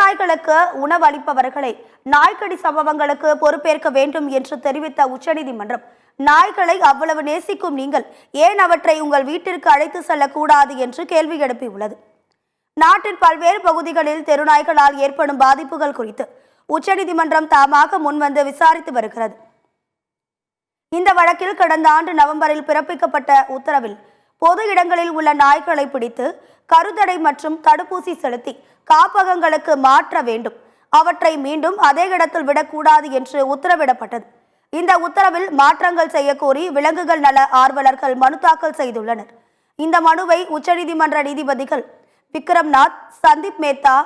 தெருநாய்களுக்கு உணவளிப்பவர்களை நாய்க்கடி சம்பவங்களுக்கு பொறுப்பேற்க வேண்டும் என்று தெரிவித்த உச்சநீதிமன்றம், நாய்களை அவ்வளவு நேசிக்கும் நீங்கள் ஏன் அவற்றை உங்கள் வீட்டிற்கு அழைத்து செல்லக்கூடாது என்று கேள்வி எழுப்பியுள்ளது. நாட்டின் பல்வேறு பகுதிகளில் தெருநாய்களால் ஏற்படும் பாதிப்புகள் குறித்து உச்சநீதிமன்றம் தாமாக முன்வந்து விசாரித்து வருகிறது. இந்த வழக்கில் கடந்த ஆண்டு நவம்பரில் பிறப்பிக்கப்பட்ட உத்தரவில் பொது இடங்களில் உள்ள நாய்களை பிடித்து கருத்தடை மற்றும் தடுப்பூசி செலுத்தி காப்பகங்களுக்கு மாற்ற வேண்டும், அவற்றை மீண்டும் அதே இடத்தில் விடக்கூடாது என்று உத்தரவிடப்பட்டது. இந்த உத்தரவில் மாற்றங்கள் செய்யக்கோரி விலங்குகள் நல ஆர்வலர்கள் மனு தாக்கல் செய்துள்ளனர். இந்த மனுவை உச்சநீதிமன்ற நீதிபதிகள் விக்ரம்நாத், சந்தீப் மேத்தா,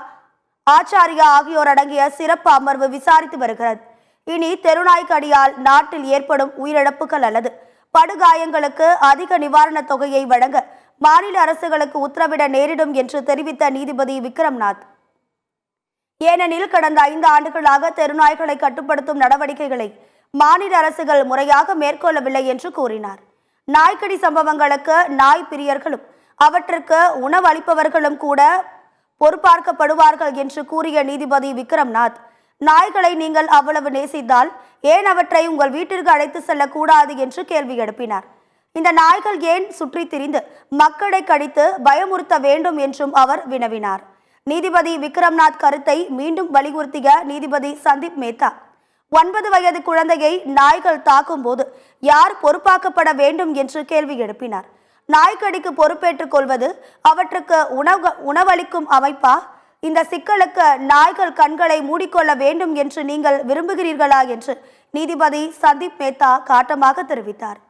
ஆச்சாரியா ஆகியோர் அடங்கிய சிறப்பு அமர்வு விசாரித்து வருகிறது. இனி தெருநாய் கடியால் நாட்டில் ஏற்படும் உயிரிழப்புகள் அல்லது படுகாயங்களுக்கு அதிக நிவாரணத் தொகையை வழங்க மாநில அரசுகளுக்கு உத்தரவிட நேரிடும் என்று தெரிவித்த நீதிபதி விக்ரம்நாத், ஏனெனில் கடந்த 5 ஆண்டுகளாக தெருநாய்களை கட்டுப்படுத்தும் நடவடிக்கைகளை மாநில அரசுகள் முறையாக மேற்கொள்ளவில்லை என்று கூறினார். நாய்க்கடி சம்பவங்களுக்கு நாய் பிரியர்களும் அவற்றுக்கு உணவளிப்பவர்களும் கூட பொறுப்பாக்கப்படுவார்கள் என்று கூறிய நீதிபதி விக்ரம்நாத், நாய்களை நீங்கள் அவ்வளவு நேசித்தால் ஏன் அவற்றை உங்கள் வீட்டிற்கு அழைத்து செல்லக்கூடாது என்று கேள்வி எழுப்பினார். இந்த நாய்கள் ஏன் சுற்றி திரிந்து மக்களை கடித்து பயமுறுத்த வேண்டும் என்றும் அவர் வினவினார். நீதிபதி விக்ரம்நாத் கருத்தை மீண்டும் வலியுறுத்திய நீதிபதி சந்தீப் மேத்தா, 9 வயது குழந்தையை நாய்கள் தாக்கும் போது யார் பொறுப்பாக்கப்பட வேண்டும் என்று கேள்வி எழுப்பினார். நாய்க்கடிக்கு பொறுப்பேற்றுக் கொள்வது அவற்றுக்கு உணவளிக்கும் அமைப்பா? இந்த சிக்கலுக்கு நாய்கள் கண்களை மூடிக்கொள்ள வேண்டும் என்று நீங்கள் விரும்புகிறீர்களா என்று நீதிபதி சந்தீப் மேத்தா காட்டமாக தெரிவித்தார்.